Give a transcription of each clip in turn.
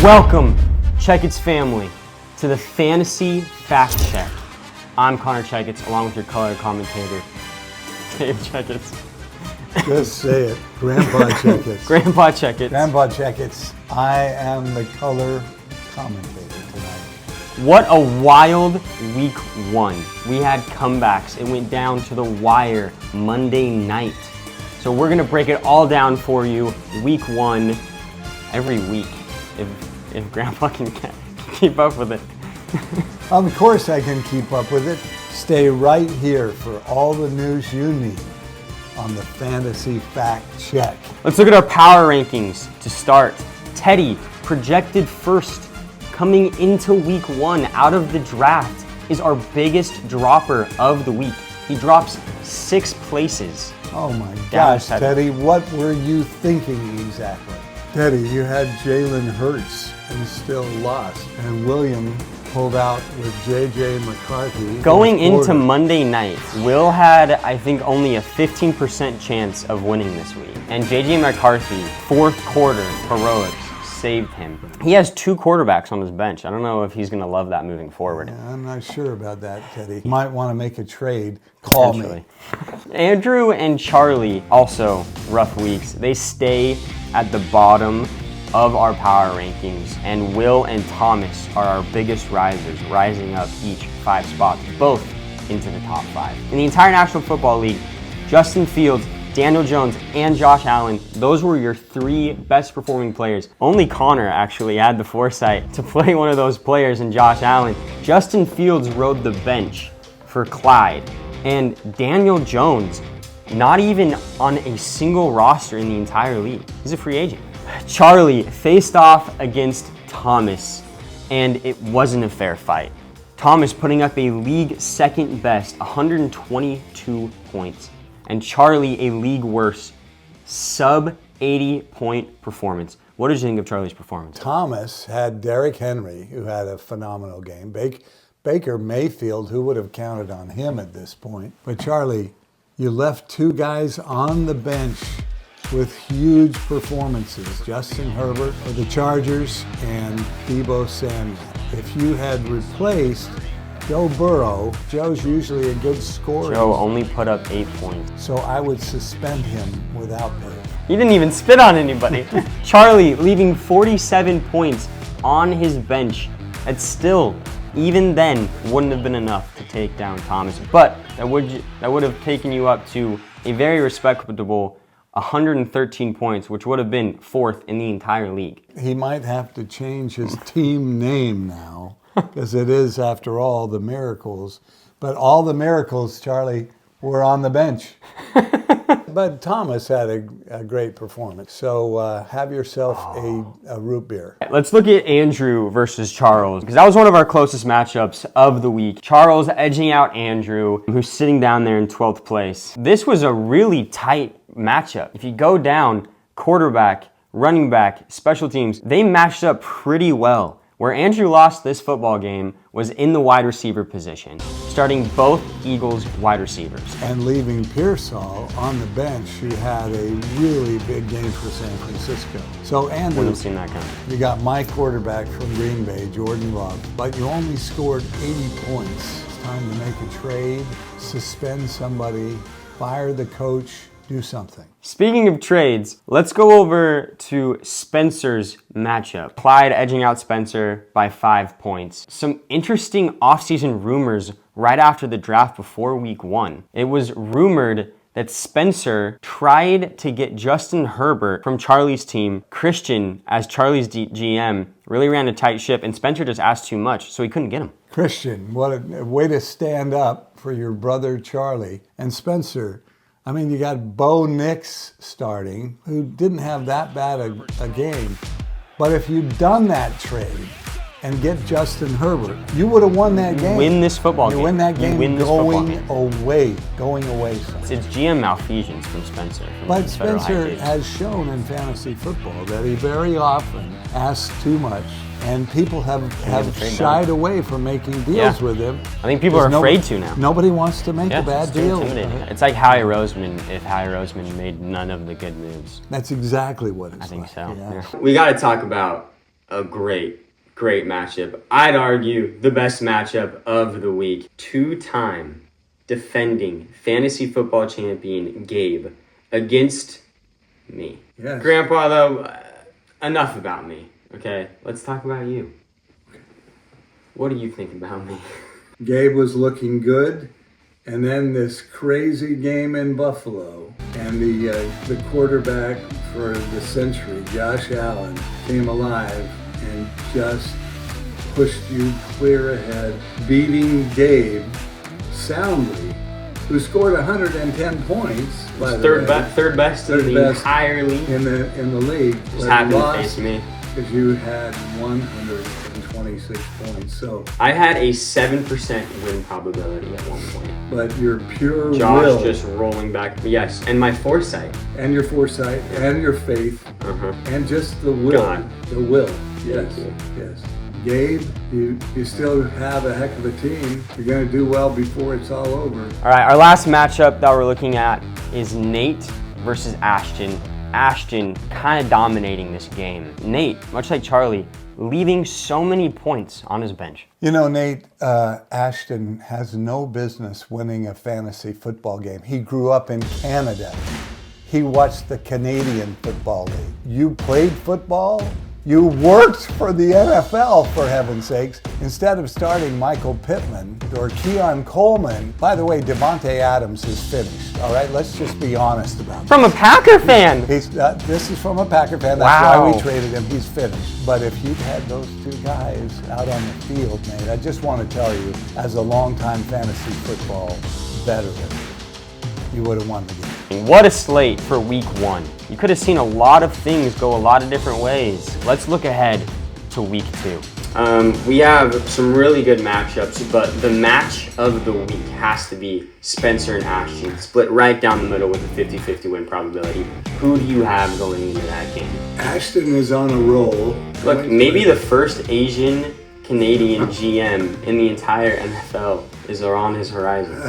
Welcome, Checketts family, to the Fantasy Fact Check. I'm Connor Checketts, along with your color commentator, Dave Checketts. Just say it. Grandpa Checketts. Grandpa Checketts. Grandpa Checketts. I am the color commentator tonight. What a wild week one. We had comebacks. It went down to the wire Monday night. So we're going to break it all down for you week one every week, if Grandpa can keep up with it. Of course I can keep up with it. Stay right here for all the news you need on the Fantasy Fact Check. Let's look at our power rankings to start. Teddy, projected first, coming into week one out of the draft, is our biggest dropper of the week. He drops 6 places. Oh my gosh, Teddy, what were you thinking exactly? Teddy, you had Jalen Hurts and still lost. And William pulled out with J.J. McCarthy. Going into Monday night, Will had, I think, only a 15% chance of winning this week. And J.J. McCarthy, fourth quarter heroics, saved him. He has 2 quarterbacks on his bench. I don't know if he's going to love that moving forward. Yeah, I'm not sure about that, Teddy. You might want to make a trade. Call me. Andrew and Charlie, also rough weeks. They stay at the bottom of our power rankings, and Will and Thomas are our biggest risers, rising up each 5 spots, both into the top 5. In the entire National Football League, Justin Fields, Daniel Jones, and Josh Allen, those were your 3 best performing players. Only Connor actually had the foresight to play one of those players in Josh Allen. Justin Fields rode the bench for Clyde, and Daniel Jones, not even on a single roster in the entire league. He's a free agent. Charlie faced off against Thomas, and it wasn't a fair fight. Thomas putting up a league second best, 122 points, and Charlie a league worst, sub 80 point performance. What did you think of Charlie's performance? Thomas had Derrick Henry, who had a phenomenal game. Baker Mayfield, who would have counted on him at this point. But Charlie, you left 2 guys on the bench with huge performances. Justin Herbert for the Chargers and Deebo Samuel. If you had replaced Joe Burrow, Joe's usually a good scorer. Joe only put up 8 points. So I would suspend him without pay. He didn't even spit on anybody. Charlie leaving 47 points on his bench. That's still, even then, wouldn't have been enough to take down Thomas. But that would have taken you up to a very respectable 113 points, which would have been 4th in the entire league. He might have to change his team name now, because it is, after all, the Miracles. But all the Miracles, Charlie, were on the bench. But Thomas had a great performance. So have yourself a root beer. Let's look at Andrew versus Charles, because that was one of our closest matchups of the week. Charles edging out Andrew, who's sitting down there in 12th place. This was a really tight matchup. If you go down, quarterback, running back, special teams, they matched up pretty well. Where Andrew lost this football game was in the wide receiver position, starting both Eagles wide receivers. And leaving Pearsall on the bench, who had a really big game for San Francisco. So Andrew, wouldn't have seen that coming. You got my quarterback from Green Bay, Jordan Love, but you only scored 80 points. It's time to make a trade, suspend somebody, fire the coach, do something. Speaking of trades, let's go over to Spencer's matchup. Clyde edging out Spencer by 5 points. Some interesting offseason rumors right after the draft before week 1. It was rumored that Spencer tried to get Justin Herbert from Charlie's team. Christian, as Charlie's GM, really ran a tight ship, and Spencer just asked too much, so he couldn't get him. Christian, what a way to stand up for your brother Charlie. And Spencer, I mean, you got Bo Nix starting, who didn't have that bad a game. But if you'd done that trade and get Justin Herbert, you would have won that game. Win this football game. You win that game going away. It's GM malfeasance from Spencer. But Spencer has shown in fantasy football that he very often asks too much. And people have shied away from making deals with him. I think people are afraid to now. Nobody wants to make a bad deal. It's like Howie Roseman, if Howie Roseman made none of the good moves. That's exactly what it's I think like. so. Yeah. We got to talk about a great matchup. I'd argue the best matchup of the week. Two-time defending fantasy football champion Gabe against me. Yes. Grandpa, though, enough about me, okay? Let's talk about you. What do you think about me? Gabe was looking good, and then this crazy game in Buffalo, and the quarterback for the century, Josh Allen, came alive and just pushed you clear ahead, beating Gabe soundly, who scored 110 points. By the Third way. best in the entire league. In the league. Just happened to face me. Because you had 126 points. So I had a 7% win probability at one point. But your pure Josh will, just rolling back. Yes, and my foresight. and your foresight, and your faith, and just the will. God. The will. Yes. Thank you. Yes. Gabe, you still have a heck of a team. You're going to do well before it's all over. All right, our last matchup that we're looking at is Nate versus Ashton. Ashton kind of dominating this game. Nate, much like Charlie, leaving so many points on his bench. You know, Nate, Ashton has no business winning a fantasy football game. He grew up in Canada. He watched the Canadian Football League. You played football? You worked for the NFL, for heaven's sakes. Instead of starting Michael Pittman or Keon Coleman, by the way, Devontae Adams is finished, all right? Let's just be honest about it. From a Packer fan! This is from a Packer fan. That's Wow. why we traded him. He's finished. But if you'd had those two guys out on the field, Nate, I just want to tell you, as a longtime fantasy football veteran, you would have won the game. What a slate for week 1. You could have seen a lot of things go a lot of different ways. Let's look ahead to week 2. We have some really good matchups, but the match of the week has to be Spencer and Ashton, split right down the middle with a 50-50 win probability. Who do you have going into that game? Ashton is on a roll. Look, maybe the first Asian Canadian GM in the entire NFL is on his horizon.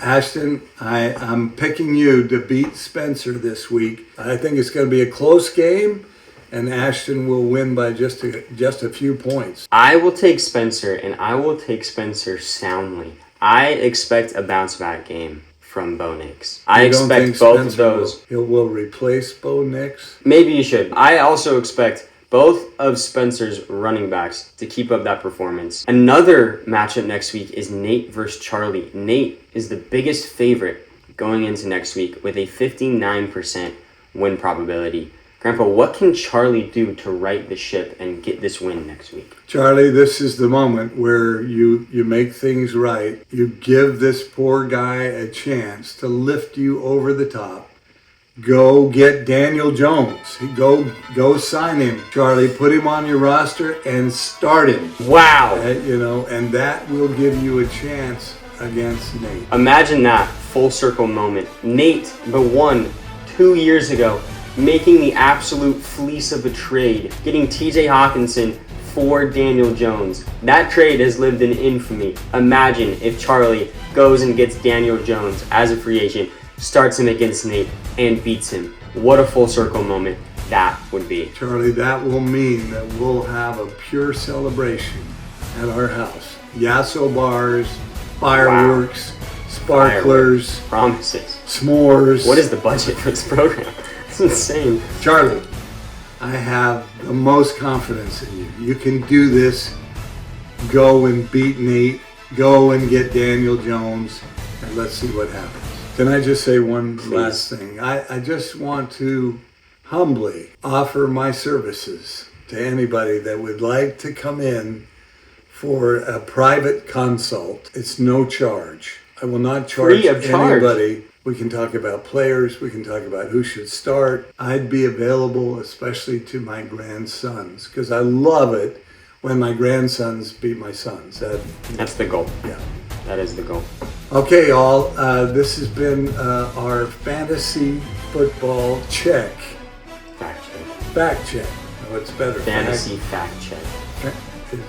Ashton, I'm picking you to beat Spencer this week. I think it's going to be a close game, and Ashton will win by just a few points. I will take Spencer, and I will take Spencer soundly. I expect a bounce-back game from Bo Nix. I expect both of those. Will replace Bo Nix? Maybe you should. I also expect both of Spencer's running backs to keep up that performance. Another matchup next week is Nate versus Charlie. Nate is the biggest favorite going into next week with a 59% win probability. Grandpa, what can Charlie do to right the ship and get this win next week? Charlie, this is the moment where you make things right. You give this poor guy a chance to lift you over the top. Go get Daniel Jones. Go sign him, Charlie. Put him on your roster and start him. Wow. And that will give you a chance against Nate. Imagine that full circle moment. Nate, the one 2 years ago, making the absolute fleece of a trade, getting TJ Hawkinson for Daniel Jones. That trade has lived in infamy. Imagine if Charlie goes and gets Daniel Jones as a free agent, starts him against Nate, and beats him. What a full circle moment that would be. Charlie, that will mean that we'll have a pure celebration at our house. Yasso bars, fireworks, sparklers, promises, s'mores. What is the budget for this program? It's insane. Charlie, I have the most confidence in you. You can do this. Go and beat Nate. Go and get Daniel Jones, and let's see what happens. Can I just say one last thing? I just want to humbly offer my services to anybody that would like to come in for a private consult. It's no charge. I will not charge anybody. We can talk about players. We can talk about who should start. I'd be available, especially to my grandsons, because I love it when my grandsons beat my sons. That's the goal. Yeah. That is the goal. Okay, all. This has been our fantasy football check. Fact check. No, it's better. Fantasy fact check.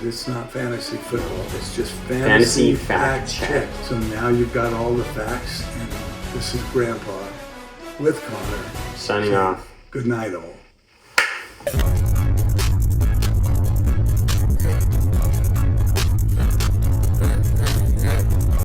It's not fantasy football. It's just fantasy fact check. So now you've got all the facts, and this is Grandpa with Connor. Signing off. Good night, all.